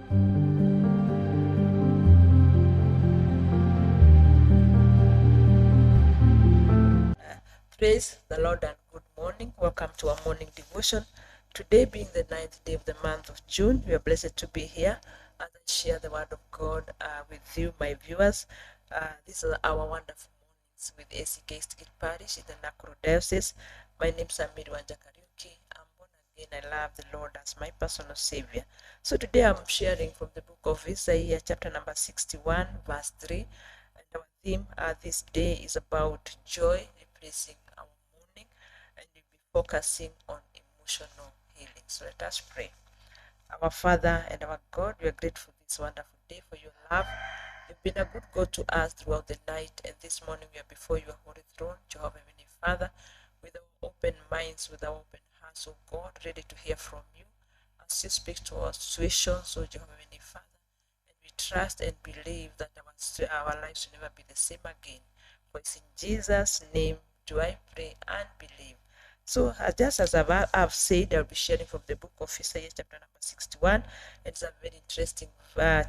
Praise the Lord and good morning. Welcome to our morning devotion. Today being the 9th day of the month of June, we are blessed to be here as I share the word of God with you, my viewers. This is our wonderful mornings with A.C.K. Parish in the Nakuru Diocese. My name is Wanja Kariuki. I'm born again. I love the Lord as my personal Savior. So today I'm sharing from the book of Isaiah, chapter number 61, verse 3. And our theme this day is about joy replacing our mourning, and we'll be focusing on emotional healing. So let us pray. Our Father and our God, we are grateful this wonderful day for your love. You've been a good God to us throughout the night, and this morning we are before your holy throne, Jehovah Heavenly Father, with our open minds, with our open hearts, oh God, ready to hear from you as you speak to our situations, oh Jehovah Heavenly Father. And we trust and believe that our lives will never be the same again. For it's in Jesus' name do I pray and believe. So just as I've said, I'll be sharing from the book of Isaiah chapter number 61. It's a very interesting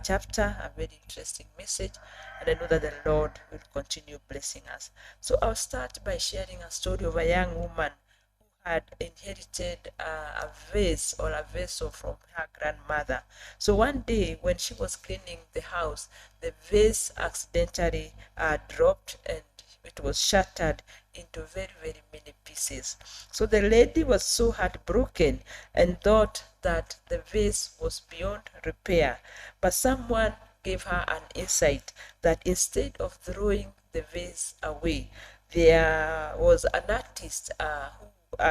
chapter, a very interesting message, and I know that the Lord will continue blessing us. So I'll start by sharing a story of a young woman who had inherited a vase or a vessel from her grandmother. So one day when she was cleaning the house, the vase accidentally dropped and it was shattered into very, very many pieces. So the lady was so heartbroken and thought that the vase was beyond repair. But someone gave her an insight that instead of throwing the vase away, there was an artist who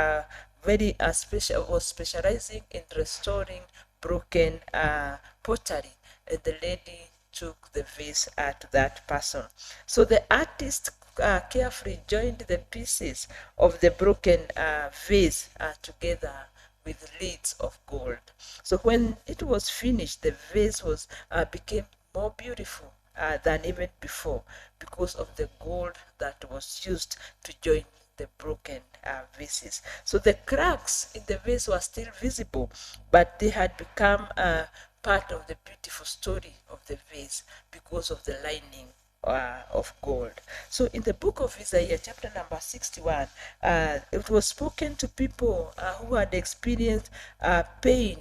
was specializing in restoring broken pottery. And the lady took the vase to that person. So the artist carefully joined the pieces of the broken vase together with leads of gold. So when it was finished, the vase became more beautiful than even before because of the gold that was used to join the broken vases. So the cracks in the vase were still visible, but they had become part of the beautiful story of the vase because of the lining of gold. So in the book of Isaiah, chapter number 61, it was spoken to people who had experienced pain,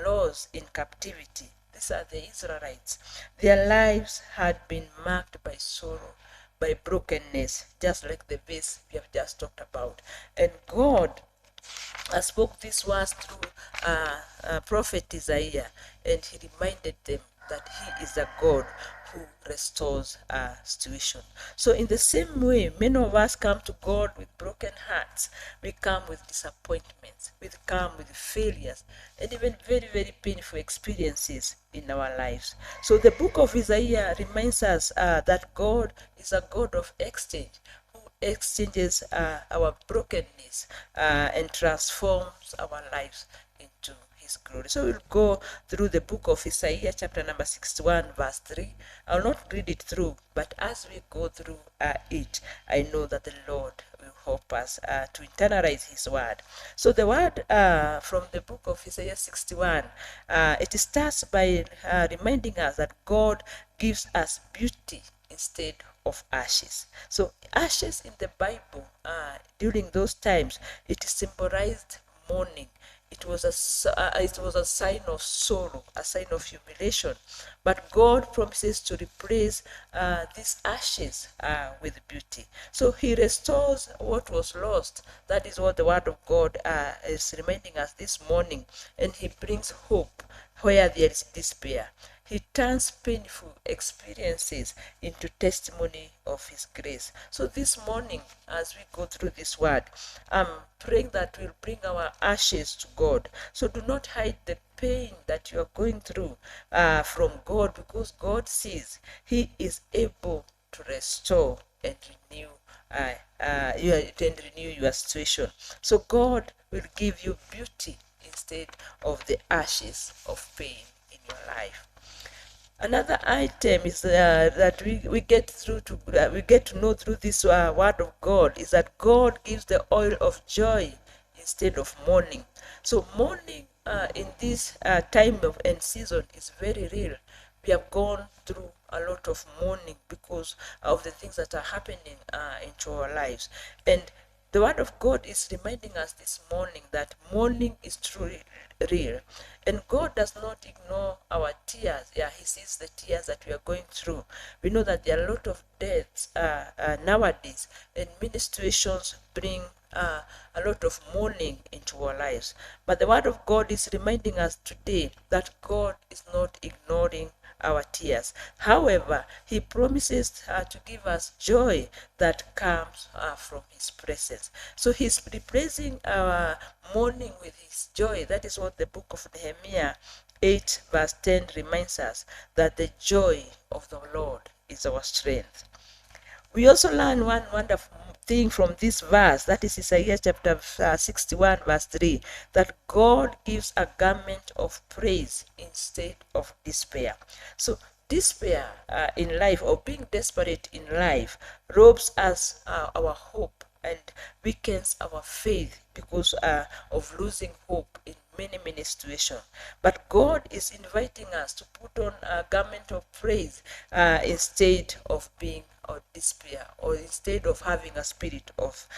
loss in captivity. These are the Israelites. Their lives had been marked by sorrow, by brokenness, just like the vase we have just talked about. And God spoke these words through prophet Isaiah, and he reminded them that he is a God who restores a situation. So in the same way, many of us come to God with broken hearts. We come with disappointments, we come with failures, and even very, very painful experiences in our lives. So the book of Isaiah reminds us that God is a God of exchange, exchanges our brokenness and transforms our lives into his glory. So we'll go through the book of Isaiah chapter number 61 verse 3. I'll not read it through, but as we go through it, I know that the Lord will help us to internalize his word. So the word from the book of Isaiah 61, it starts by reminding us that God gives us beauty instead of ashes. So ashes in the Bible during those times, it symbolized mourning. It was a sign of sorrow, a sign of humiliation. But God promises to replace these ashes with beauty. So he restores what was lost. That is what the word of God is reminding us this morning. And he brings hope where there is despair. He turns painful experiences into testimony of his grace. So this morning, as we go through this word, I'm praying that we'll bring our ashes to God. So do not hide the pain that you are going through from God, because God sees. He is able to restore and renew your situation. So God will give you beauty instead of the ashes of pain in your life. Another item is that we get to know through this word of God is that God gives the oil of joy instead of mourning. So mourning in this time and season is very real. We have gone through a lot of mourning because of the things that are happening into our lives. And the word of God is reminding us this morning that mourning is truly real. And God does not ignore our tears. Yeah, He sees the tears that we are going through. We know that there are a lot of deaths nowadays, and many situations bring a lot of mourning into our lives. But the word of God is reminding us today that God is not ignoring our tears. However, He promises to give us joy that comes from His presence. So He's replacing our mourning with His joy. That is what the book of Nehemiah 8 verse 10 reminds us, that the joy of the Lord is our strength. We also learn one wonderful thing from this verse, that is Isaiah chapter 61 verse 3, that God gives a garment of praise instead of despair. So despair in life, or being desperate in life, robs us our hope and weakens our faith because of losing hope in many situations. But God is inviting us to put on a garment of praise instead of being or despair, or instead of having a spirit of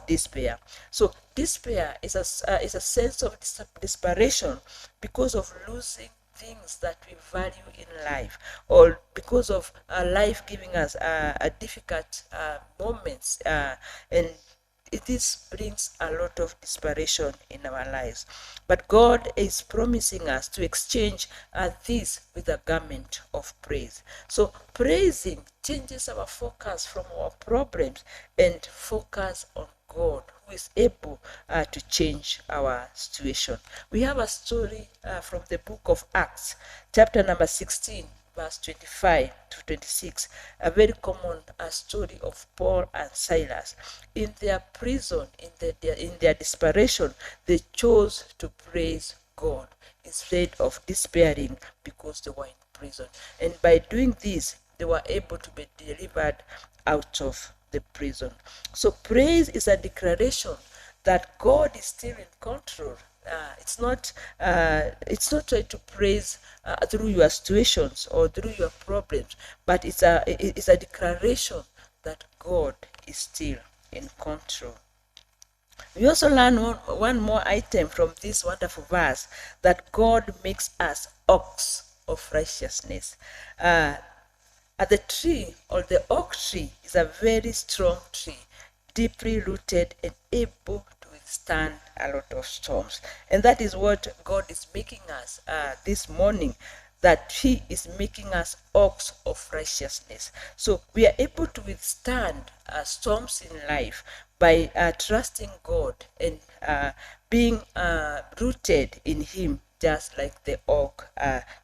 despair. So despair is a sense of desperation because of losing things that we value in life, or because of life giving us a difficult moments, and this brings a lot of desperation in our lives. But God is promising us to exchange this with a garment of praise. So praising changes our focus from our problems and focus on God, who is able to change our situation. We have a story from the book of Acts, chapter number 16, verse 25 to 26, a very common story of Paul and Silas. In their prison, in their desperation, they chose to praise God instead of despairing because they were in prison. And by doing this, they were able to be delivered out of the prison. So praise is a declaration that God is still in control. It's not trying to praise through your situations or through your problems, but it's a declaration that God is still in control. We also learn one more item from this wonderful verse, that God makes us oaks of righteousness. The tree, or the oak tree, is a very strong tree, deeply rooted and able to withstand a lot of storms. And that is what God is making us this morning, that He is making us oaks of righteousness. So we are able to withstand storms in life by trusting God and being rooted in Him, just like the oak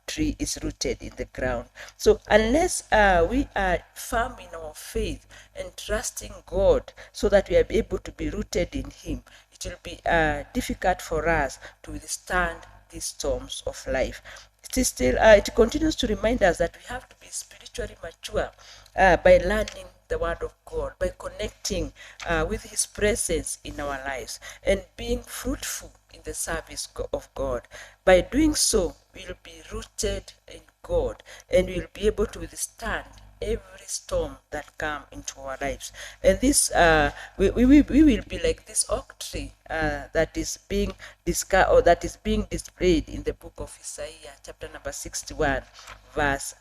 tree is rooted in the ground. So unless we are firm in our faith and trusting God so that we are able to be rooted in Him, it will be difficult for us to withstand these storms of life. It continues to remind us that we have to be spiritually mature by learning the Word of God, by connecting with His presence in our lives, and being fruitful in the service of God. By doing so, we'll be rooted in God, and we'll be able to withstand every storm that come into our lives. And this we will be like this oak tree that is being discussed, or that is being displayed in the book of Isaiah chapter number 61 verse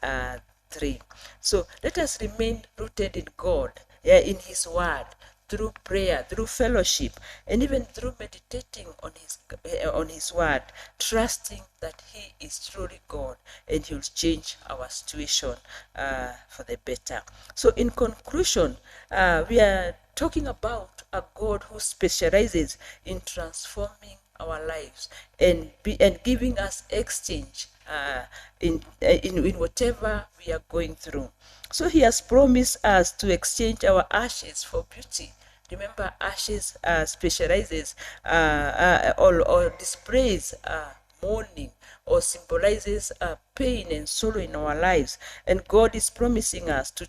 3. So let us remain rooted in God, in His word, through prayer, through fellowship, and even through meditating on His word, trusting that He is truly God and He will change our situation for the better. So in conclusion, we are talking about a God who specializes in transforming our lives and giving us exchange in whatever we are going through. So He has promised us to exchange our ashes for beauty. Remember, ashes specializes or displays mourning, or symbolizes pain and sorrow in our lives. And God is promising us to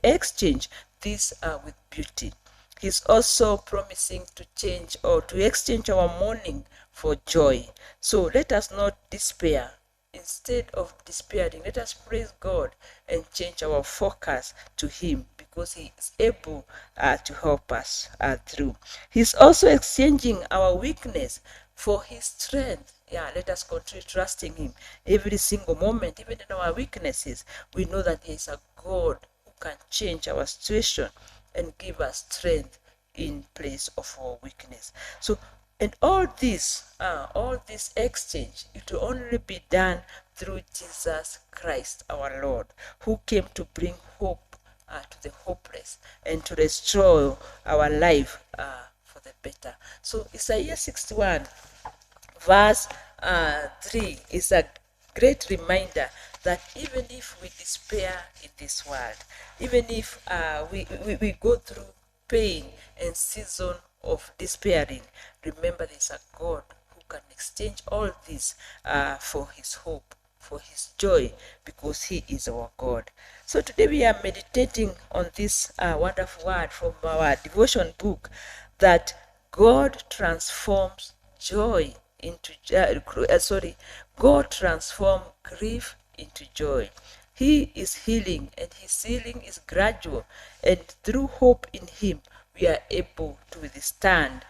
exchange this with beauty. He's also promising to change or to exchange our mourning for joy. So let us not despair. Instead of despairing, let us praise God and change our focus to Him, because He is able to help us through. He's also exchanging our weakness for His strength. Yeah, let us continue trusting Him every single moment, even in our weaknesses. We know that He is a God who can change our situation and give us strength in place of our weakness. So, and all this exchange, it will only be done through Jesus Christ our Lord, who came to bring hope to the hopeless and to restore our life for the better. So Isaiah 61 verse 3 is a great reminder that even if we despair in this world, even if we go through pain and season of despairing, remember there's a God who can exchange all this for His hope, for His joy, because He is our God. So today we are meditating on this wonderful word from our devotion book, that God transforms joy into God transform grief into joy. He is healing, and His healing is gradual, and through hope in Him we are able to withstand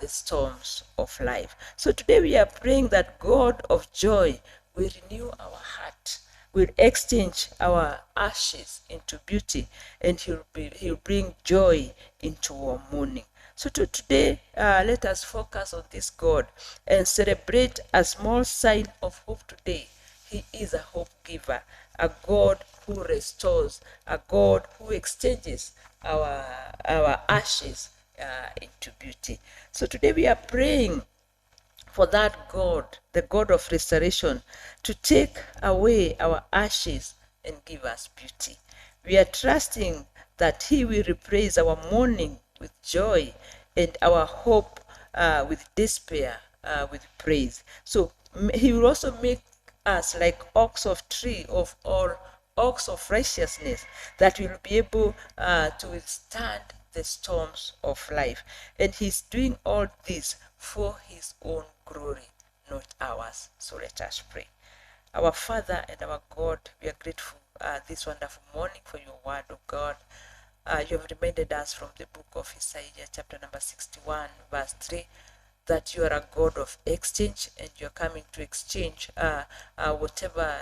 the storms of life. So today we are praying that God of joy will renew our heart, will exchange our ashes into beauty, and he'll bring joy into our mourning. So today, let us focus on this God and celebrate a small sign of hope today. He is a hope giver, a God who restores, a God who exchanges our ashes into beauty. So today we are praying for that God, the God of restoration, to take away our ashes and give us beauty. We are trusting that He will replace our mourning with joy and our hope with despair with praise. So He will also make us like oaks of tree of all oaks of righteousness, that will be able to withstand the storms of life. And He's doing all this for His own glory, not ours. So let us pray. Our Father and our God, we are grateful this wonderful morning for your word, of God. You have reminded us from the book of Isaiah, chapter number 61, verse 3, that you are a God of exchange, and you're coming to exchange whatever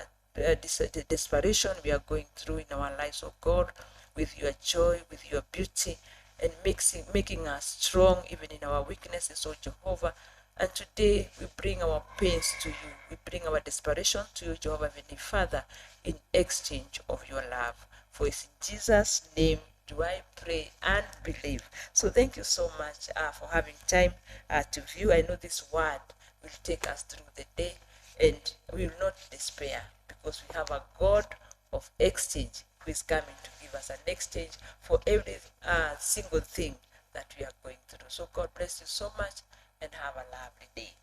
desperation we are going through in our lives, of God, with your joy, with your beauty, and making us strong even in our weaknesses, oh Jehovah. And today we bring our pains to you. We bring our desperation to you, Jehovah Heavenly Father, in exchange of your love. For it's in Jesus' name do I pray and believe. So thank you so much for having time to view. I know this word will take us through the day, and we will not despair, because we have a God of exchange who is coming to give us an exchange for every single thing that we are going through. So God bless you so much, and have a lovely day.